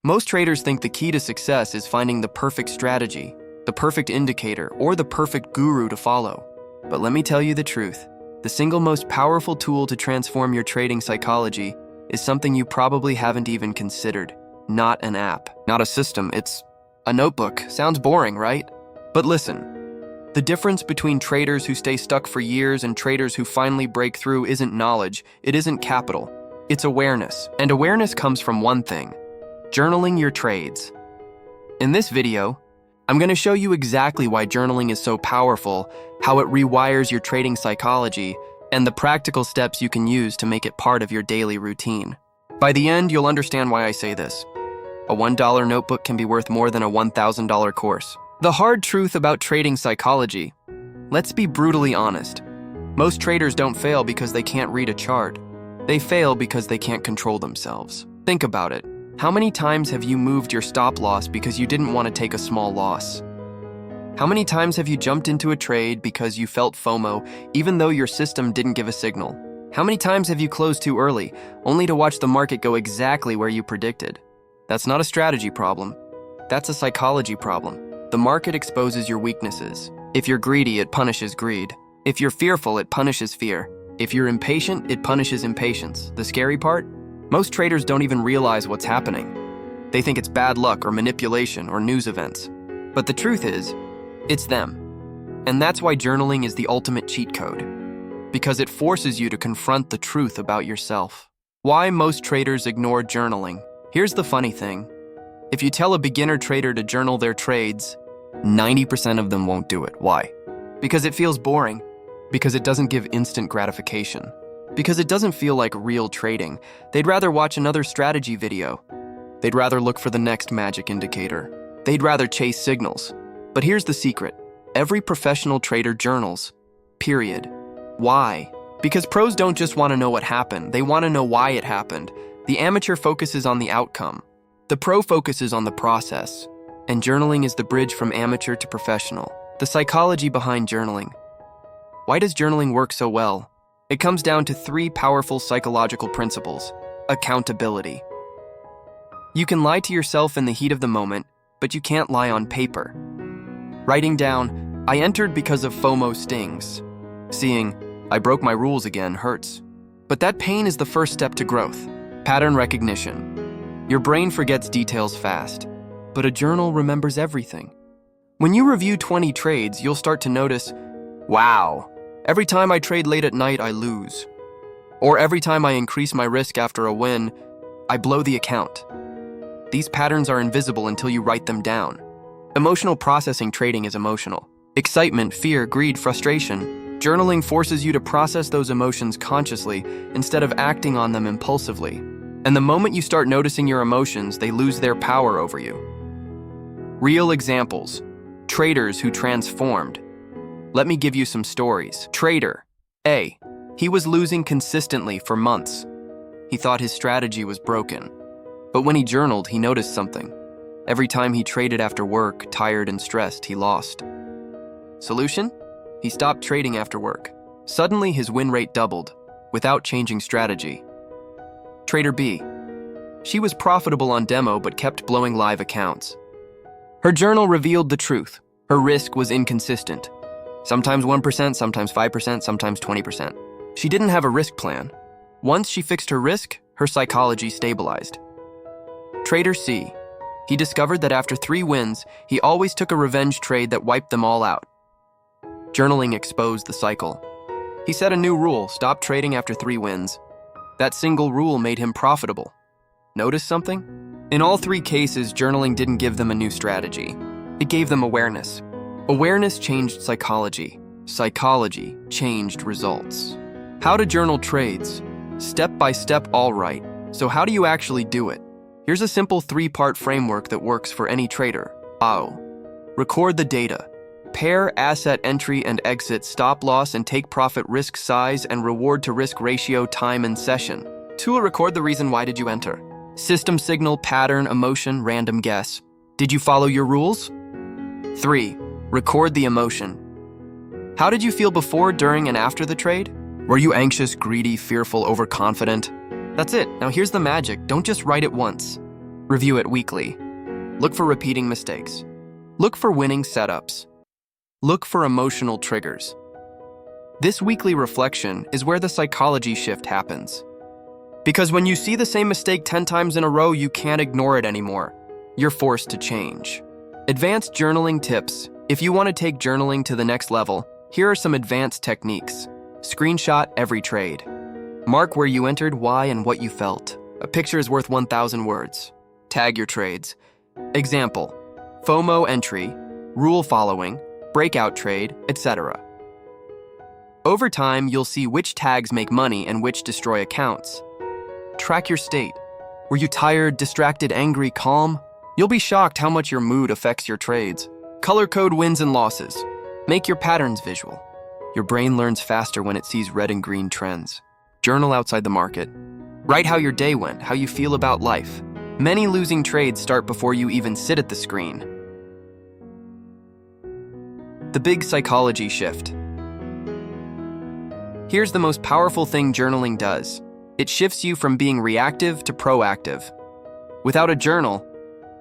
Most traders think the key to success is finding the perfect strategy, the perfect indicator, or the perfect guru to follow. But let me tell you the truth. The single most powerful tool to transform your trading psychology is something you probably haven't even considered. Not an app, not a system, it's a notebook. Sounds boring, right? But listen. The difference between traders who stay stuck for years and traders who finally break through isn't knowledge, it isn't capital, it's awareness. And awareness comes from one thing: journaling your trades. In this video, I'm going to show you exactly why journaling is so powerful, how it rewires your trading psychology, and the practical steps you can use to make it part of your daily routine. By the end, you'll understand why I say this. A $1 notebook can be worth more than a $1,000 course. The hard truth about trading psychology. Let's be brutally honest. Most traders don't fail because they can't read a chart. They fail because they can't control themselves. Think about it. How many times have you moved your stop loss because you didn't want to take a small loss? How many times have you jumped into a trade because you felt FOMO, even though your system didn't give a signal? How many times have you closed too early, only to watch the market go exactly where you predicted? That's not a strategy problem. That's a psychology problem. The market exposes your weaknesses. If you're greedy, it punishes greed. If you're fearful, it punishes fear. If you're impatient, it punishes impatience. The scary part? Most traders don't even realize what's happening. They think it's bad luck or manipulation or news events. But the truth is, it's them. And that's why journaling is the ultimate cheat code. Because it forces you to confront the truth about yourself. Why most traders ignore journaling? Here's the funny thing. If you tell a beginner trader to journal their trades, 90% of them won't do it. Why? Because it feels boring. Because it doesn't give instant gratification. Because it doesn't feel like real trading. They'd rather watch another strategy video. They'd rather look for the next magic indicator. They'd rather chase signals. But here's the secret. Every professional trader journals. Period. Why? Because pros don't just want to know what happened. They want to know why it happened. The amateur focuses on the outcome. The pro focuses on the process, and journaling is the bridge from amateur to professional. The psychology behind journaling. Why does journaling work so well? It comes down to 3 powerful psychological principles. Accountability. You can lie to yourself in the heat of the moment, but you can't lie on paper. Writing down, I entered because of FOMO stings. Seeing, I broke my rules again hurts. But that pain is the first step to growth. Pattern recognition. Your brain forgets details fast, but a journal remembers everything. When you review 20 trades, you'll start to notice, wow, every time I trade late at night, I lose. Or every time I increase my risk after a win, I blow the account. These patterns are invisible until you write them down. Emotional processing trading is emotional. Excitement, fear, greed, frustration. Journaling forces you to process those emotions consciously instead of acting on them impulsively. And the moment you start noticing your emotions, they lose their power over you. Real examples. Traders who transformed. Let me give you some stories. Trader A. He was losing consistently for months. He thought his strategy was broken. But when he journaled, he noticed something. Every time he traded after work, tired and stressed, he lost. Solution? He stopped trading after work. Suddenly, his win rate doubled, without changing strategy. Trader B. She was profitable on demo but kept blowing live accounts. Her journal revealed the truth. Her risk was inconsistent. Sometimes 1%, sometimes 5%, sometimes 20%. She didn't have a risk plan. Once she fixed her risk, her psychology stabilized. Trader C. He discovered that after 3 wins, he always took a revenge trade that wiped them all out. Journaling exposed the cycle. He set a new rule: stop trading after 3 wins. That single rule made him profitable. Notice something? In all 3 cases, journaling didn't give them a new strategy. It gave them awareness. Awareness changed psychology. Psychology changed results. How to journal trades. Step by step, all right. So how do you actually do it? Here's a simple 3-part framework that works for any trader. Record the data. Pair asset entry and exit, stop loss and take profit, risk size and reward to risk ratio, time and session. 2. Record the reason why did you enter. System signal, pattern, emotion, random guess. Did you follow your rules? 3. Record the emotion. How did you feel before, during, and after the trade? Were you anxious, greedy, fearful, overconfident? That's it. Now here's the magic. Don't just write it once. Review it weekly. Look for repeating mistakes. Look for winning setups. Look for emotional triggers. This weekly reflection is where the psychology shift happens. Because when you see the same mistake 10 times in a row, you can't ignore it anymore. You're forced to change. Advanced journaling tips. If you want to take journaling to the next level, here are some advanced techniques. Screenshot every trade. Mark where you entered, why, and what you felt. A picture is worth 1,000 words. Tag your trades. Example: FOMO entry, rule following, breakout trade, etc. Over time, you'll see which tags make money and which destroy accounts. Track your state. Were you tired, distracted, angry, calm? You'll be shocked how much your mood affects your trades. Color code wins and losses. Make your patterns visual. Your brain learns faster when it sees red and green trends. Journal outside the market. Write how your day went, how you feel about life. Many losing trades start before you even sit at the screen. The big psychology shift. Here's the most powerful thing journaling does. It shifts you from being reactive to proactive. Without a journal,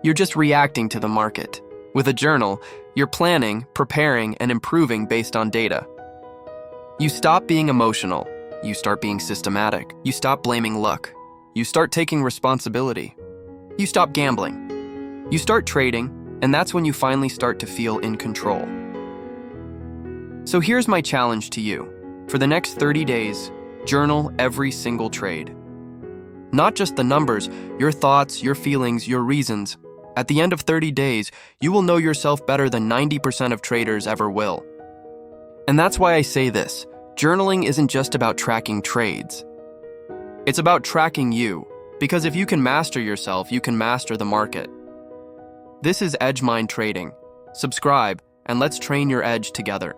you're just reacting to the market. With a journal, you're planning, preparing, and improving based on data. You stop being emotional. You start being systematic. You stop blaming luck. You start taking responsibility. You stop gambling. You start trading, and that's when you finally start to feel in control. So here's my challenge to you. For the next 30 days, journal every single trade. Not just the numbers, your thoughts, your feelings, your reasons. At the end of 30 days, you will know yourself better than 90% of traders ever will. And that's why I say this. Journaling isn't just about tracking trades. It's about tracking you, because if you can master yourself, you can master the market. This is Edge Mind Trading. Subscribe, and let's train your edge together.